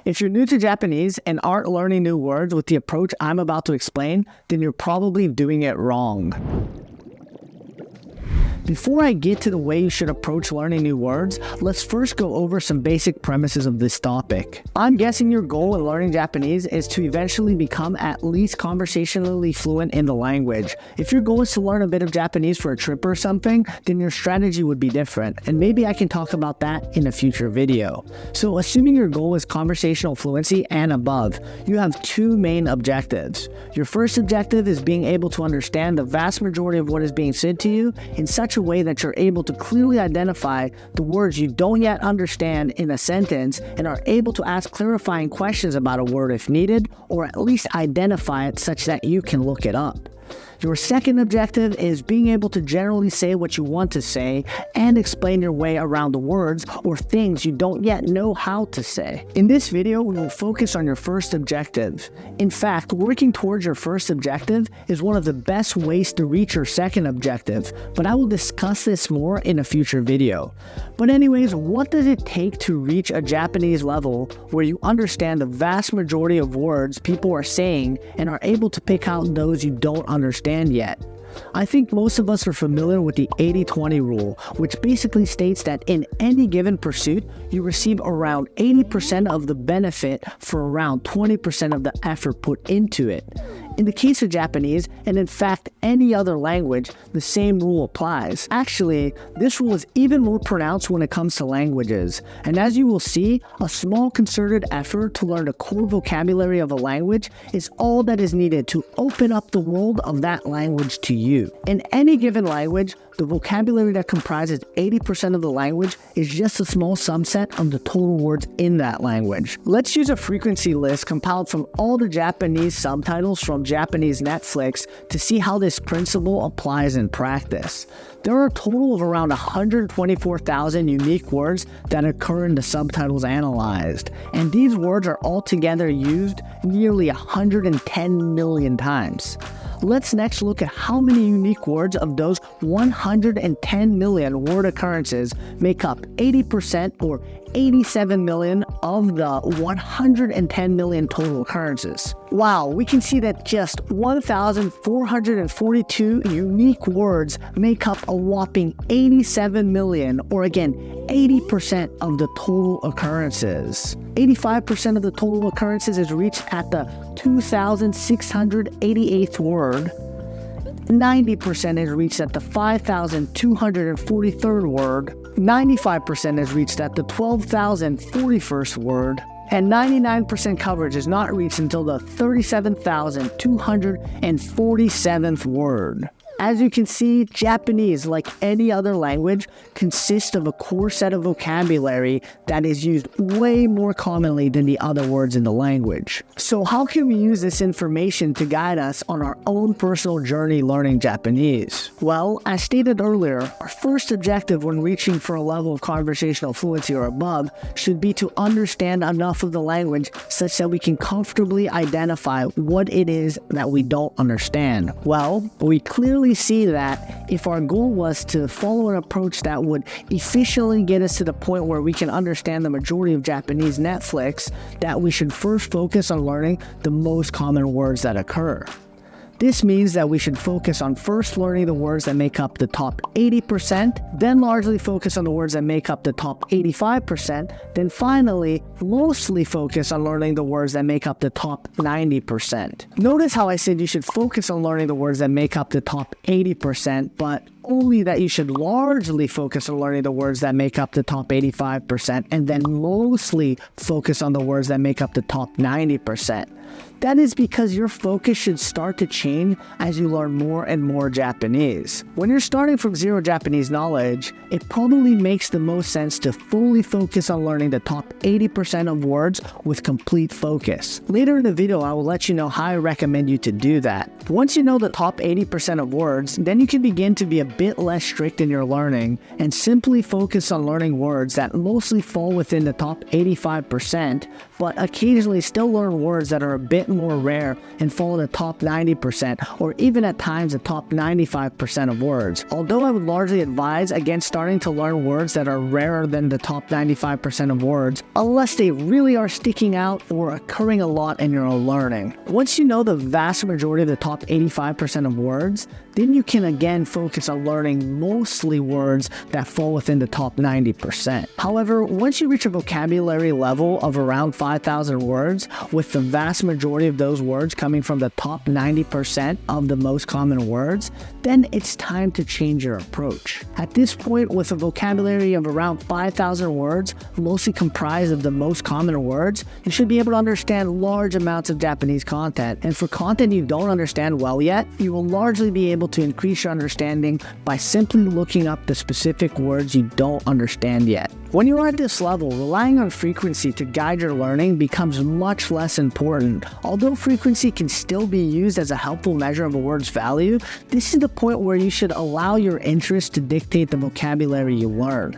If you're new to Japanese and aren't learning new words with the approach I'm about to explain, then you're probably doing it wrong. Before I get to the way you should approach learning new words, let's first go over some basic premises of this topic. I'm guessing your goal in learning Japanese is to eventually become at least conversationally fluent in the language. If your goal is to learn a bit of Japanese for a trip or something, then your strategy would be different, and maybe I can talk about that in a future video. So assuming your goal is conversational fluency and above, you have two main objectives. Your first objective is being able to understand the vast majority of what is being said to you in such a way that you're able to clearly identify the words you don't yet understand in a sentence and are able to ask clarifying questions about a word if needed, or at least identify it such that you can look it up. Your second objective is being able to generally say what you want to say and explain your way around the words or things you don't yet know how to say. In this video, we will focus on your first objective. In fact, working towards your first objective is one of the best ways to reach your second objective, but I will discuss this more in a future video. But anyways, what does it take to reach a Japanese level where you understand the vast majority of words people are saying and are able to pick out those you don't understand yet? I think most of us are familiar with the 80-20 rule, which basically states that in any given pursuit, you receive around 80% of the benefit for around 20% of the effort put into it. In the case of Japanese, and in fact any other language, the same rule applies. Actually, this rule is even more pronounced when it comes to languages. And as you will see, a small concerted effort to learn the core vocabulary of a language is all that is needed to open up the world of that language to you. In any given language, the vocabulary that comprises 80% of the language is just a small subset of the total words in that language. Let's use a frequency list compiled from all the Japanese subtitles from Japanese Netflix to see how this principle applies in practice. There are a total of around 124,000 unique words that occur in the subtitles analyzed, and these words are altogether used nearly 110 million times. Let's next look at how many unique words of those 110 million word occurrences make up 80% or 87 million of the 110 million total occurrences. Wow, we can see that just 1,442 unique words make up a whopping 87 million, or again, 80% of the total occurrences. 85% of the total occurrences is reached at the 2,688th word. 90% is reached at the 5,243rd word. 95% is reached at the 12,041st word. And 99% coverage is not reached until the 37,247th word. As you can see, Japanese, like any other language, consists of a core set of vocabulary that is used way more commonly than the other words in the language. So how can we use this information to guide us on our own personal journey learning Japanese? Well, as stated earlier, our first objective when reaching for a level of conversational fluency or above should be to understand enough of the language such that we can comfortably identify what it is that we don't understand. Well, we clearly see that if our goal was to follow an approach that would efficiently get us to the point where we can understand the majority of Japanese Netflix, that we should first focus on learning the most common words that occur. This means that we should focus on first learning the words that make up the top 80%, then largely focus on the words that make up the top 85%, then finally, mostly focus on learning the words that make up the top 90%. Notice how I said you should focus on learning the words that make up the top 80%, but only that you should largely focus on learning the words that make up the top 85%, and then mostly focus on the words that make up the top 90%. That is because your focus should start to change as you learn more and more Japanese. When you're starting from zero Japanese knowledge, it probably makes the most sense to fully focus on learning the top 80% of words with complete focus. Later in the video, I will let you know how I recommend you to do that. Once you know the top 80% of words, then you can begin to be a bit less strict in your learning and simply focus on learning words that mostly fall within the top 85%, but occasionally still learn words that are a bit more rare and fall in the top 90% or even at times the top 95% of words. Although I would largely advise against starting to learn words that are rarer than the top 95% of words, unless they really are sticking out or occurring a lot in your learning. Once you know the vast majority of the top 85% of words, then you can again focus on learning mostly words that fall within the top 90%. However, once you reach a vocabulary level of around 5,000 words, with the vast majority of those words coming from the top 90% of the most common words, then it's time to change your approach. At this point, with a vocabulary of around 5,000 words, mostly comprised of the most common words, you should be able to understand large amounts of Japanese content. And for content you don't understand well yet, you will largely be able to increase your understanding by simply looking up the specific words you don't understand yet. When you are at this level, relying on frequency to guide your learning becomes much less important. Although frequency can still be used as a helpful measure of a word's value, this is the point where you should allow your interest to dictate the vocabulary you learn.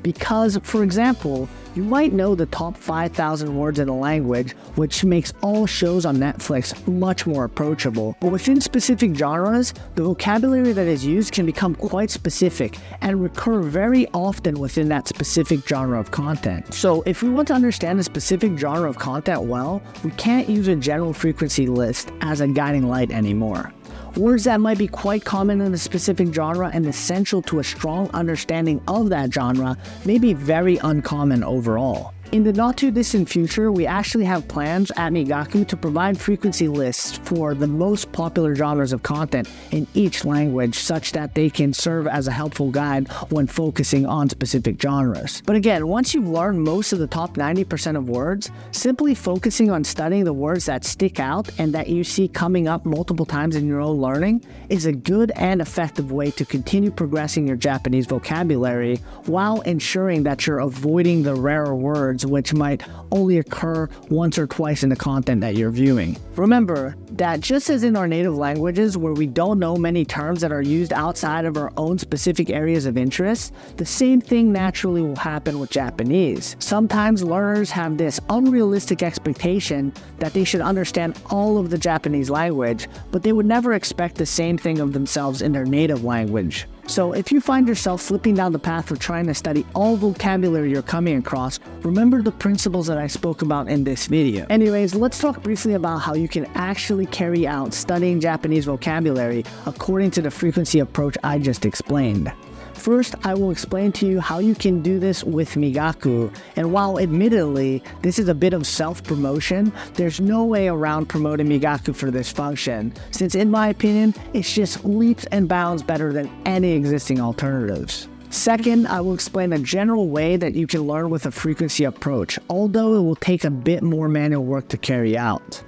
Because, for example, you might know the top 5,000 words in a language, which makes all shows on Netflix much more approachable. But within specific genres, the vocabulary that is used can become quite specific and recur very often within that specific genre of content. So if we want to understand a specific genre of content well, we can't use a general frequency list as a guiding light anymore. Words that might be quite common in a specific genre and essential to a strong understanding of that genre may be very uncommon overall. In the not too distant future, we actually have plans at Migaku to provide frequency lists for the most popular genres of content in each language, such that they can serve as a helpful guide when focusing on specific genres. But again, once you've learned most of the top 90% of words, simply focusing on studying the words that stick out and that you see coming up multiple times in your own learning is a good and effective way to continue progressing your Japanese vocabulary while ensuring that you're avoiding the rarer words which might only occur once or twice in the content that you're viewing. Remember that just as in our native languages where we don't know many terms that are used outside of our own specific areas of interest, the same thing naturally will happen with Japanese. Sometimes learners have this unrealistic expectation that they should understand all of the Japanese language, but they would never expect the same thing of themselves in their native language. So if you find yourself slipping down the path of trying to study all vocabulary you're coming across, remember the principles that I spoke about in this video. Anyways, let's talk briefly about how you can actually carry out studying Japanese vocabulary according to the frequency approach I just explained. First, I will explain to you how you can do this with Migaku, and while admittedly this is a bit of self-promotion, there's no way around promoting Migaku for this function, since in my opinion, it's just leaps and bounds better than any existing alternatives. Second, I will explain a general way that you can learn with a frequency approach, although it will take a bit more manual work to carry out.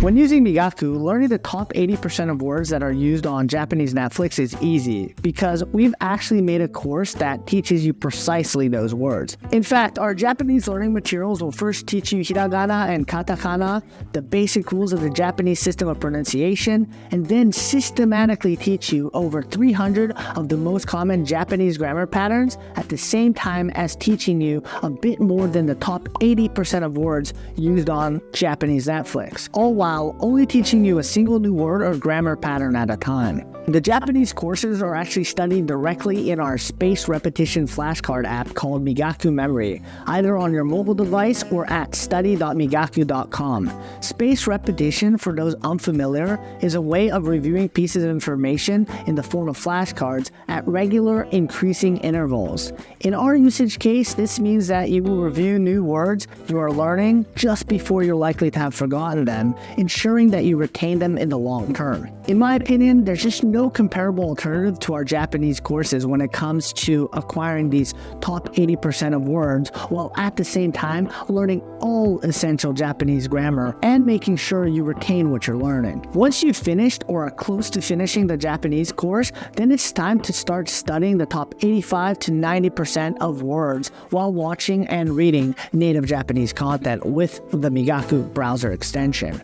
When using Migaku, learning the top 80% of words that are used on Japanese Netflix is easy because we've actually made a course that teaches you precisely those words. In fact, our Japanese learning materials will first teach you hiragana and katakana, the basic rules of the Japanese system of pronunciation, and then systematically teach you over 300 of the most common Japanese grammar patterns at the same time as teaching you a bit more than the top 80% of words used on Japanese Netflix, all while only teaching you a single new word or grammar pattern at a time. The Japanese courses are actually studied directly in our spaced repetition flashcard app called Migaku Memory, either on your mobile device or at study.migaku.com. Spaced repetition, for those unfamiliar, is a way of reviewing pieces of information in the form of flashcards at regular increasing intervals. In our usage case, this means that you will review new words you are learning just before you're likely to have forgotten them, ensuring that you retain them in the long term. In my opinion, there's just no comparable alternative to our Japanese courses when it comes to acquiring these top 80% of words, while at the same time learning all essential Japanese grammar and making sure you retain what you're learning. Once you've finished or are close to finishing the Japanese course, then it's time to start studying the top 85 to 90% of words while watching and reading native Japanese content with the Migaku browser extension.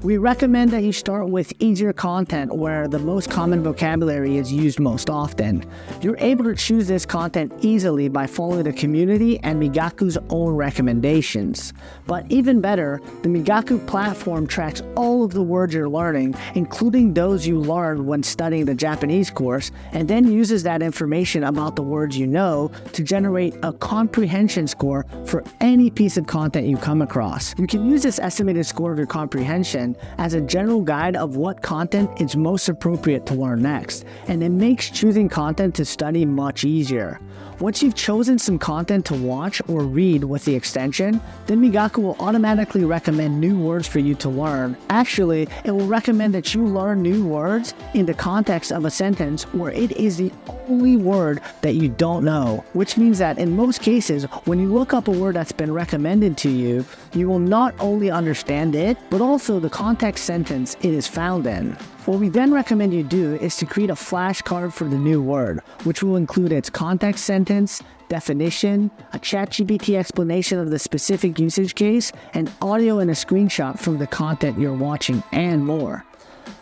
We recommend that you start with easier content where the most common vocabulary is used most often. You're able to choose this content easily by following the community and Migaku's own recommendations. But even better, the Migaku platform tracks all of the words you're learning, including those you learned when studying the Japanese course, and then uses that information about the words you know to generate a comprehension score for any piece of content you come across. You can use this estimated score of your comprehension as a general guide of what content is most appropriate to learn next, and it makes choosing content to study much easier. Once you've chosen some content to watch or read with the extension, then Migaku will automatically recommend new words for you to learn. Actually, it will recommend that you learn new words in the context of a sentence where it is the only word that you don't know, which means that in most cases, when you look up a word that's been recommended to you, you will not only understand it, but also the context sentence it is found in. What we then recommend you do is to create a flashcard for the new word, which will include its context sentence, definition, a ChatGPT explanation of the specific usage case, and audio and a screenshot from the content you're watching, and more.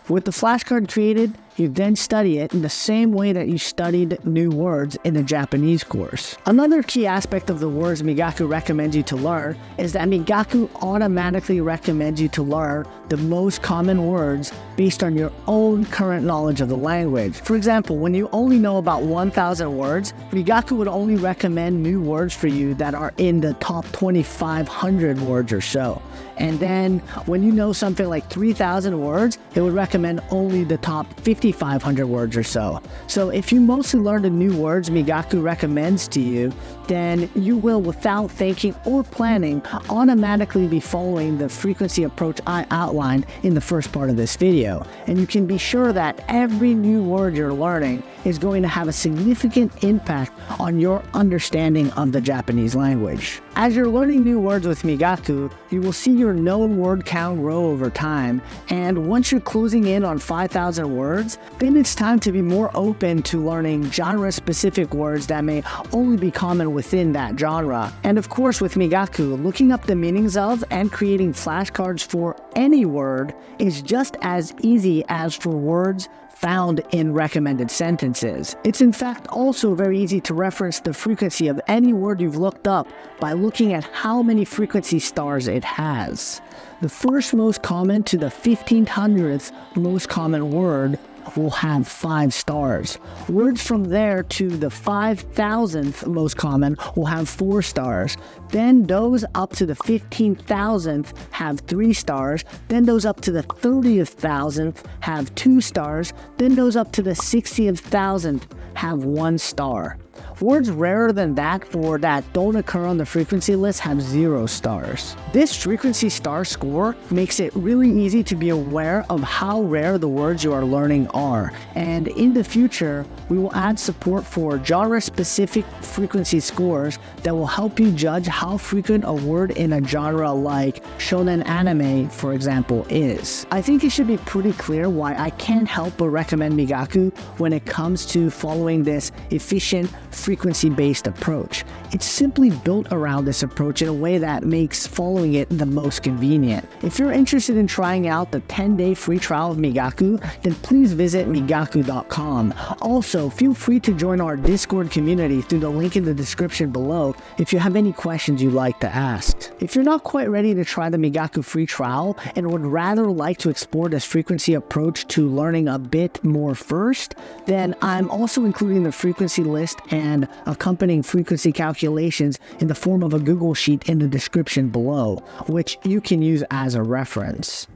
With the flashcard created, you then study it in the same way that you studied new words in the Japanese course. Another key aspect of the words Migaku recommends you to learn is that Migaku automatically recommends you to learn the most common words based on your own current knowledge of the language. For example, when you only know about 1,000 words, Migaku would only recommend new words for you that are in the top 2,500 words or so. And then when you know something like 3,000 words, it would recommend only the top 5,500 words or so. So if you mostly learn the new words Migaku recommends to you, then you will, without thinking or planning, automatically be following the frequency approach I outlined in the first part of this video. And you can be sure that every new word you're learning is going to have a significant impact on your understanding of the Japanese language. As you're learning new words with Migaku, you will see your known word count grow over time, and once you're closing in on 5,000 words, then it's time to be more open to learning genre-specific words that may only be common within that genre. And of course, with Migaku, looking up the meanings of and creating flashcards for any word is just as easy as for words found in recommended sentences. It's in fact also very easy to reference the frequency of any word you've looked up by looking at how many frequency stars it has. The first most common to the 1,500th most common word will have 5 stars. Words from there to the 5,000th most common will have 4 stars. Then those up to the 15,000th have 3 stars. Then those up to the 30th thousandth have 2 stars. Then those up to the 60th thousandth have 1 star. Words rarer than that or that don't occur on the frequency list have 0 stars. This frequency star score makes it really easy to be aware of how rare the words you are learning are. And in the future, we will add support for genre-specific frequency scores that will help you judge how frequent a word in a genre like shonen anime, for example, is. I think it should be pretty clear why I can't help but recommend Migaku when it comes to following this efficient frequency-based approach. It's simply built around this approach in a way that makes following it the most convenient. If you're interested in trying out the 10-day free trial of Migaku, then please visit Migaku.com. Also, feel free to join our Discord community through the link in the description below if you have any questions you'd like to ask. If you're not quite ready to try the Migaku free trial and would rather like to explore this frequency approach to learning a bit more first, then I'm also including the frequency list and accompanying frequency calculations in the form of a Google Sheet in the description below, which you can use as a reference.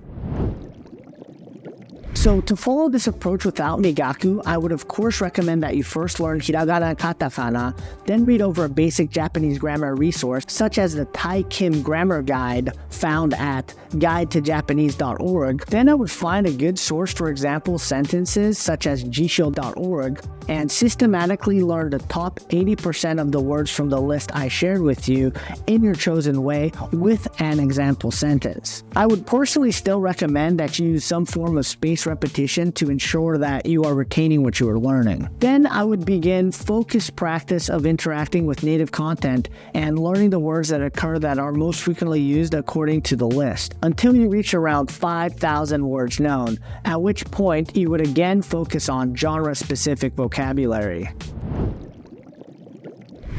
So to follow this approach without Migaku, I would of course recommend that you first learn hiragana and katakana, then read over a basic Japanese grammar resource such as the Tai Kim Grammar Guide found at guidetojapanese.org. Then I would find a good source for example sentences such as jisho.org and systematically learn the top 80% of the words from the list I shared with you in your chosen way with an example sentence. I would personally still recommend that you use some form of spaced repetition to ensure that you are retaining what you are learning. Then I would begin focused practice of interacting with native content and learning the words that occur that are most frequently used according according to the list, until you reach around 5,000 words known, at which point you would again focus on genre-specific vocabulary.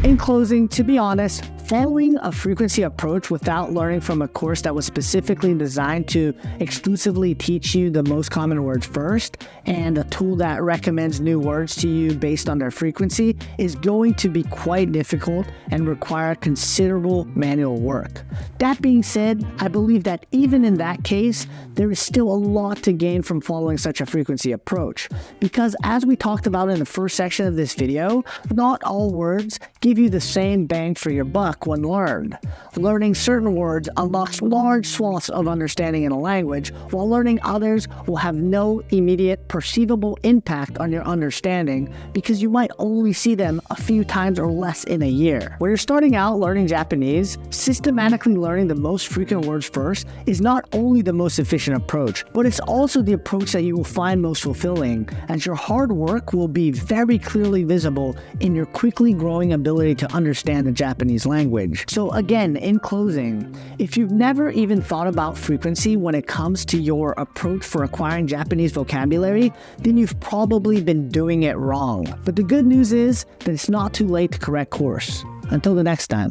In closing, to be honest, following a frequency approach without learning from a course that was specifically designed to exclusively teach you the most common words first, and a tool that recommends new words to you based on their frequency, is going to be quite difficult and require considerable manual work. That being said, I believe that even in that case, there is still a lot to gain from following such a frequency approach, because as we talked about in the first section of this video, not all words give you the same bang for your buck when learned. Learning certain words unlocks large swaths of understanding in a language, while learning others will have no immediate perceivable impact on your understanding because you might only see them a few times or less in a year. When you're starting out learning Japanese, systematically learning the most frequent words first is not only the most efficient approach, but it's also the approach that you will find most fulfilling, as your hard work will be very clearly visible in your quickly growing ability to understand the Japanese language. So again, in closing, if you've never even thought about frequency when it comes to your approach for acquiring Japanese vocabulary, then you've probably been doing it wrong. But the good news is that it's not too late to correct course. Until the next time.